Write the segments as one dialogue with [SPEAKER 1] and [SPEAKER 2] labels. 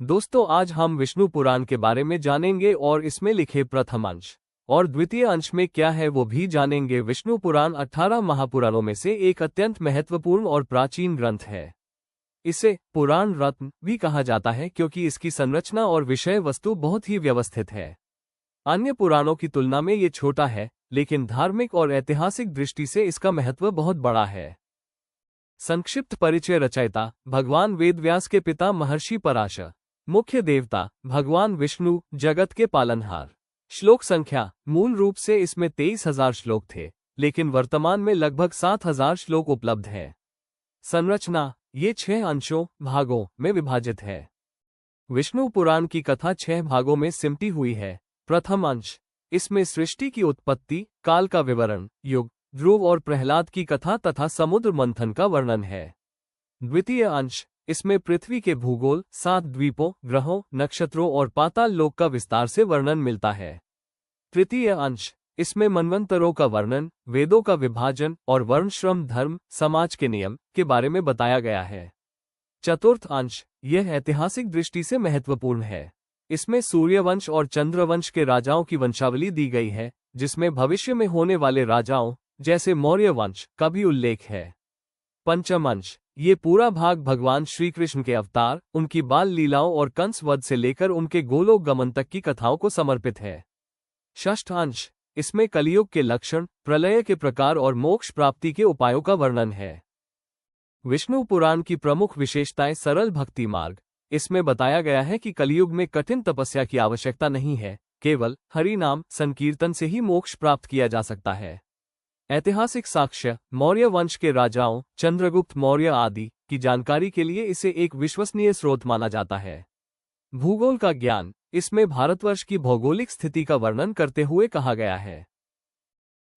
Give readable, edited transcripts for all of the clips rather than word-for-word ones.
[SPEAKER 1] दोस्तों, आज हम विष्णु पुराण के बारे में जानेंगे और इसमें लिखे प्रथम अंश और द्वितीय अंश में क्या है वो भी जानेंगे। विष्णु पुराण 18 महापुराणों में से एक अत्यंत महत्वपूर्ण और प्राचीन ग्रंथ है। इसे पुराण रत्न भी कहा जाता है क्योंकि इसकी संरचना और विषय वस्तु बहुत ही व्यवस्थित है। अन्य पुराणों की तुलना में ये छोटा है, लेकिन धार्मिक और ऐतिहासिक दृष्टि से इसका महत्व बहुत बड़ा है। संक्षिप्त परिचय। रचयिता भगवान वेदव्यास के पिता महर्षि पराशर। मुख्य देवता भगवान विष्णु, जगत के पालनहार। श्लोक संख्या। मूल रूप से इसमें 23,000 श्लोक थे, लेकिन वर्तमान में लगभग 7,000 श्लोक उपलब्ध हैं। संरचना। ये 6 अंशों भागों में विभाजित है। विष्णु पुराण की कथा 6 भागों में सिमटी हुई है। प्रथम अंश। इसमें सृष्टि की उत्पत्ति, काल का विवरण, युग, ध्रुव और प्रहलाद की कथा तथा समुद्र मंथन का वर्णन है। द्वितीय अंश। इसमें पृथ्वी के भूगोल, 7 द्वीपों, ग्रहों, नक्षत्रों और पाताल लोक का विस्तार से वर्णन मिलता है। तृतीय अंश। इसमें मनवंतरों का वर्णन, वेदों का विभाजन और वर्णश्रम धर्म, समाज के नियम के बारे में बताया गया है। चतुर्थ अंश। यह ऐतिहासिक दृष्टि से महत्वपूर्ण है। इसमें सूर्यवंश और चंद्रवंश के राजाओं की वंशावली दी गई है, जिसमें भविष्य में होने वाले राजाओं जैसे मौर्य वंश का भी उल्लेख है। पंचम अंश। ये पूरा भाग भगवान श्री कृष्ण के अवतार, उनकी बाल लीलाओं और कंस वध से लेकर उनके गोलोक गमन तक की कथाओं को समर्पित है। षष्ठ अंश। इसमें कलियुग के लक्षण, प्रलय के प्रकार और मोक्ष प्राप्ति के उपायों का वर्णन है। विष्णु पुराण की प्रमुख विशेषताएं। सरल भक्ति मार्ग। इसमें बताया गया है कि कलियुग में कठिन तपस्या की आवश्यकता नहीं है, केवल हरि नाम संकीर्तन से ही मोक्ष प्राप्त किया जा सकता है। ऐतिहासिक साक्ष्य। मौर्य वंश के राजाओं, चंद्रगुप्त मौर्य आदि की जानकारी के लिए इसे एक विश्वसनीय स्रोत माना जाता है। भूगोल का ज्ञान। इसमें भारतवर्ष की भौगोलिक स्थिति का वर्णन करते हुए कहा गया है।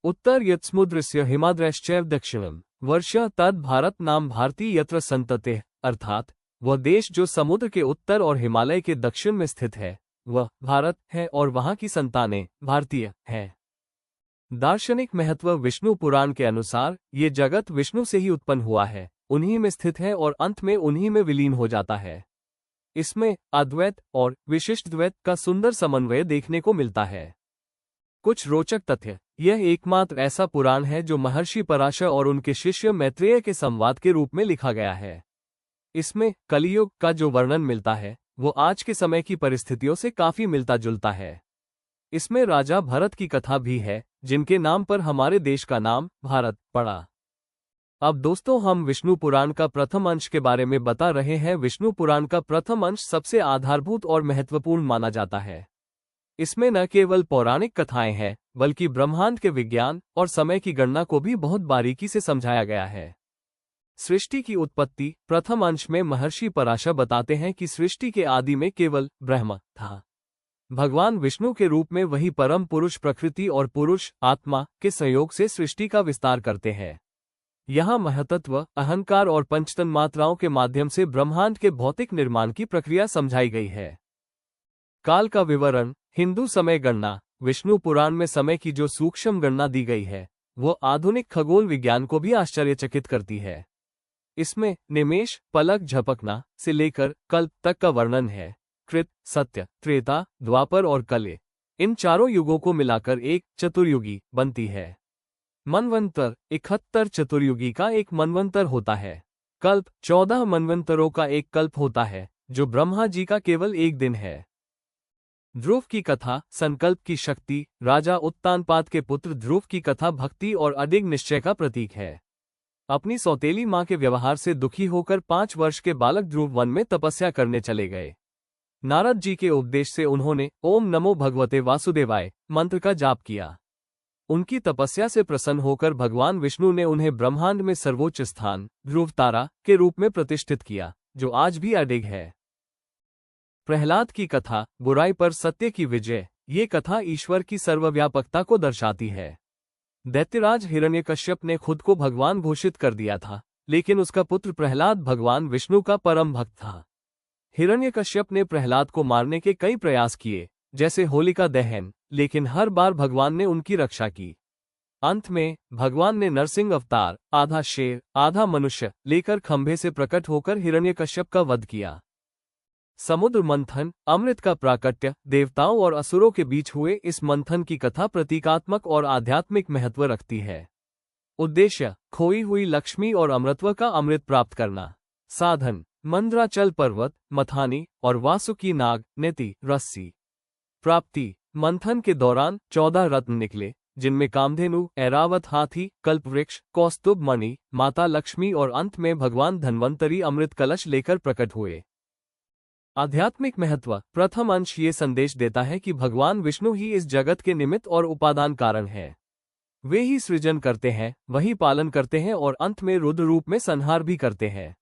[SPEAKER 1] उत्तर यत्समुद्रस्य हिमाद्रश्चैव दक्षिणम वर्ष तद भारत नाम भारती यत्र संतते, अर्थात वह देश जो समुद्र के उत्तर और हिमालय के दक्षिण में स्थित है वह भारत है और वहां की संतानें भारतीय हैं। दार्शनिक महत्व। विष्णु पुराण के अनुसार ये जगत विष्णु से ही उत्पन्न हुआ है, उन्हीं में स्थित है और अंत में उन्हीं में विलीन हो जाता है। इसमें अद्वैत और विशिष्ट द्वैत का सुंदर समन्वय देखने को मिलता है। कुछ रोचक तथ्य। यह एकमात्र ऐसा पुराण है जो महर्षि पराशर और उनके शिष्य मैत्रेय के संवाद के रूप में लिखा गया है। इसमें कलियुग का जो वर्णन मिलता है वो आज के समय की परिस्थितियों से काफी मिलता जुलता है। इसमें राजा भरत की कथा भी है, जिनके नाम पर हमारे देश का नाम भारत पड़ा। अब दोस्तों, हम विष्णु पुराण का प्रथम अंश के बारे में बता रहे हैं। विष्णु पुराण का प्रथम अंश सबसे आधारभूत और महत्वपूर्ण माना जाता है। इसमें न केवल पौराणिक कथाएं हैं, बल्कि ब्रह्मांड के विज्ञान और समय की गणना को भी बहुत बारीकी से समझाया गया है। सृष्टि की उत्पत्ति। प्रथम अंश में महर्षि पराशर बताते हैं कि सृष्टि के आदि में केवल ब्रह्म था। भगवान विष्णु के रूप में वही परम पुरुष प्रकृति और पुरुष आत्मा के संयोग से सृष्टि का विस्तार करते हैं। यहाँ महतत्व, अहंकार और पंचतन मात्राओं के माध्यम से ब्रह्मांड के भौतिक निर्माण की प्रक्रिया समझाई गई है। काल का विवरण। हिंदू समय गणना। विष्णु पुराण में समय की जो सूक्ष्म गणना दी गई है वो आधुनिक खगोल विज्ञान को भी आश्चर्यचकित करती है। इसमें निमेष, पलक झपकना से लेकर कल्प तक का वर्णन है। कृत, सत्य, त्रेता, द्वापर और कले, इन चारों युगों को मिलाकर एक चतुर्युगी बनती है। मनवंतर। 71 चतुर्युगी का एक मनवंतर होता है। कल्प। 14 मनवंतरों का एक कल्प होता है, जो ब्रह्मा जी का केवल एक दिन है। ध्रुव की कथा। संकल्प की शक्ति। राजा उत्तानपाद के पुत्र ध्रुव की कथा भक्ति और अडिग निश्चय का प्रतीक है। अपनी सौतेली मां के व्यवहार से दुखी होकर 5 वर्ष के बालक ध्रुव वन में तपस्या करने चले गए। नारद जी के उपदेश से उन्होंने ओम नमो भगवते वासुदेवाय मंत्र का जाप किया। उनकी तपस्या से प्रसन्न होकर भगवान विष्णु ने उन्हें ब्रह्मांड में सर्वोच्च स्थान ध्रुव तारा के रूप में प्रतिष्ठित किया, जो आज भी अडिग है। प्रहलाद की कथा। बुराई पर सत्य की विजय। ये कथा ईश्वर की सर्वव्यापकता को दर्शाती है। दैत्यराज हिरण्यकश्यप ने खुद को भगवान घोषित कर दिया था, लेकिन उसका पुत्र प्रहलाद भगवान विष्णु का परम भक्त था। हिरण्यकश्यप ने प्रहलाद को मारने के कई प्रयास किए, जैसे होलिका दहन, लेकिन हर बार भगवान ने उनकी रक्षा की। अंत में भगवान ने नरसिंह अवतार, आधा शेर आधा मनुष्य लेकर खंभे से प्रकट होकर हिरण्यकश्यप का वध किया। समुद्र मंथन, अमृत का प्राकट्य, देवताओं और असुरों के बीच हुए इस मंथन की कथा प्रतीकात्मक और आध्यात्मिक महत्व रखती है। उद्देश्य, खोई हुई लक्ष्मी और अमृतत्व का अमृत प्राप्त करना। साधन, मंद्राचल पर्वत, मथानी और वासुकी नाग, नेति, रस्सी। प्राप्ति, मंथन के दौरान 14 रत्न निकले, जिनमें कामधेनु, ऐरावत हाथी, कल्पवृक्ष, कौस्तुभ मणि, माता लक्ष्मी और अंत में भगवान धन्वंतरी अमृत कलश लेकर प्रकट हुए। आध्यात्मिक महत्व, प्रथम अंश ये संदेश देता है कि भगवान विष्णु ही इस जगत के निमित्त और उपादान कारण है। वे ही सृजन करते हैं, वही पालन करते हैं और अंत में रुद्र रूप में संहार भी करते हैं।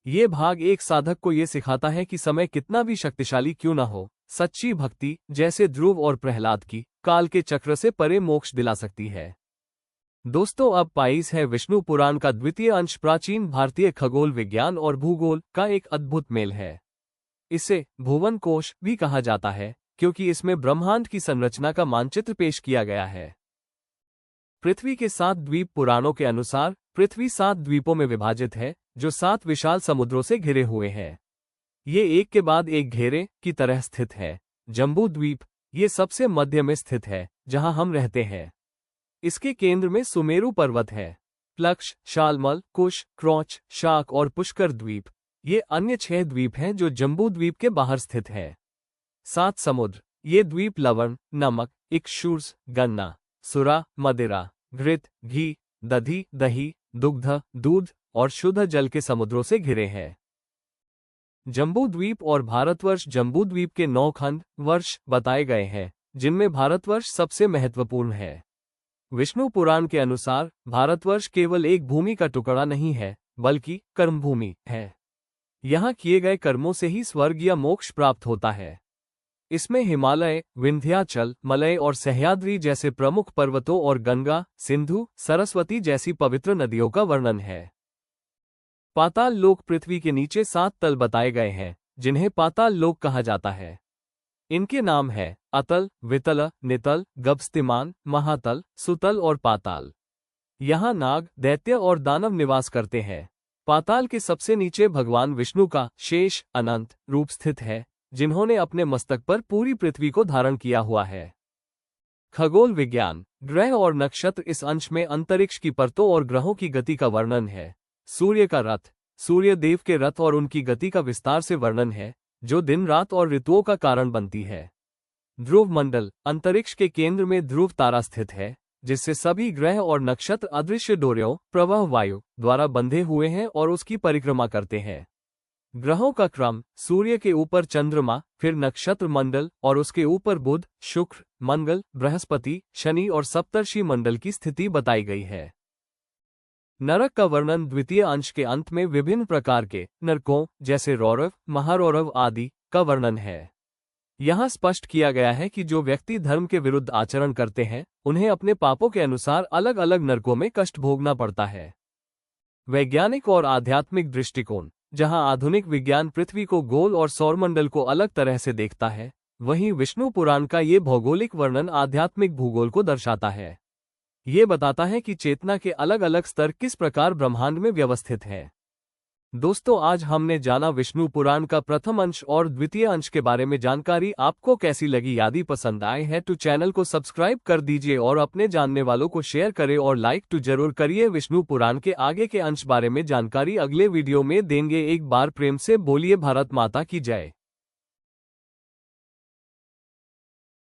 [SPEAKER 1] ये भाग एक साधक को ये सिखाता है कि समय कितना भी शक्तिशाली क्यों न हो, सच्ची भक्ति, जैसे ध्रुव और प्रहलाद की, काल के चक्र से परे मोक्ष दिला सकती है। दोस्तों, अब पाइस है विष्णु पुराण का द्वितीय अंश प्राचीन भारतीय खगोल विज्ञान और भूगोल का एक अद्भुत मेल है। इसे भुवन कोश भी कहा जाता है, क्योंकि इसमें ब्रह्मांड की संरचना का मानचित्र पेश किया गया है। पृथ्वी के 7 द्वीप पुराणों के अनुसार पृथ्वी 7 द्वीपों में विभाजित है, जो 7 विशाल समुद्रों से घिरे हुए हैं। ये एक के बाद एक घेरे की तरह स्थित है। जम्बू द्वीप, ये सबसे मध्य में स्थित है, जहां हम रहते हैं। इसके केंद्र में सुमेरु पर्वत है। प्लक्ष, शालमल, कुश, क्रौच, शाक और पुष्कर द्वीप, ये अन्य 6 द्वीप हैं जो जम्बू द्वीप के बाहर स्थित है। 7 समुद्र, ये द्वीप लवण, नमक, इक्षुर्स, गन्ना, सुरा, मदिरा, घृत, घी, दधी, दही, दुग्ध, दूध और शुद्ध जल के समुद्रों से घिरे हैं। जम्बू द्वीप और भारतवर्ष, जम्बू द्वीप के 9 खंड वर्ष बताए गए हैं, जिनमें भारतवर्ष सबसे महत्वपूर्ण है। विष्णु पुराण के अनुसार भारतवर्ष केवल एक भूमि का टुकड़ा नहीं है, बल्कि कर्मभूमि है। यहाँ किए गए कर्मों से ही स्वर्ग या मोक्ष प्राप्त होता है। इसमें हिमालय, विंध्याचल, मलय और सह्याद्री जैसे प्रमुख पर्वतों और गंगा, सिंधु, सरस्वती जैसी पवित्र नदियों का वर्णन है। पाताल लोक, पृथ्वी के नीचे 7 तल बताए गए हैं, जिन्हें पाताल लोक कहा जाता है। इनके नाम है अतल, वितल, नितल, गभस्तिमान, महातल, सुतल और पाताल। यहाँ नाग, दैत्य और दानव निवास करते हैं। पाताल के सबसे नीचे भगवान विष्णु का शेष, अनंत रूप स्थित है, जिन्होंने अपने मस्तक पर पूरी पृथ्वी को धारण किया हुआ है। खगोल विज्ञान, ग्रह और नक्षत्र, इस अंश में अंतरिक्ष की परतों और ग्रहों की गति का वर्णन है। सूर्य का रथ, सूर्य देव के रथ और उनकी गति का विस्तार से वर्णन है, जो दिन रात और ऋतुओं का कारण बनती है। ध्रुव मंडल, अंतरिक्ष के केंद्र में ध्रुव तारा स्थित है, जिससे सभी ग्रह और नक्षत्र अदृश्य डोरियों, प्रवाह वायु द्वारा बंधे हुए हैं और उसकी परिक्रमा करते हैं। ग्रहों का क्रम, सूर्य के ऊपर चंद्रमा, फिर नक्षत्र मंडल और उसके ऊपर बुध, शुक्र, मंगल, बृहस्पति, शनि और सप्तर्षि मंडल की स्थिति बताई गई है। नरक का वर्णन द्वितीय अंश के अंत में विभिन्न प्रकार के नरकों, जैसे रौरव, महारौरव आदि का वर्णन है। यहाँ स्पष्ट किया गया है कि जो व्यक्ति धर्म के विरुद्ध आचरण करते हैं, उन्हें अपने पापों के अनुसार अलग अलग नरकों में कष्ट भोगना पड़ता है। वैज्ञानिक और आध्यात्मिक दृष्टिकोण, जहाँ आधुनिक विज्ञान पृथ्वी को गोल और सौरमंडल को अलग तरह से देखता है, वहीं विष्णु पुराण का ये भौगोलिक वर्णन आध्यात्मिक भूगोल को दर्शाता है। ये बताता है कि चेतना के अलग अलग स्तर किस प्रकार ब्रह्मांड में व्यवस्थित हैं। दोस्तों, आज हमने जाना विष्णु पुराण का प्रथम अंश और द्वितीय अंश के बारे में। जानकारी आपको कैसी लगी? यदि पसंद आए हैं तो चैनल को सब्सक्राइब कर दीजिए और अपने जानने वालों को शेयर करें और लाइक तो जरूर करिए। विष्णु पुराण के आगे के अंश बारे में जानकारी अगले वीडियो में देंगे। एक बार प्रेम से बोलिए भारत माता की जय।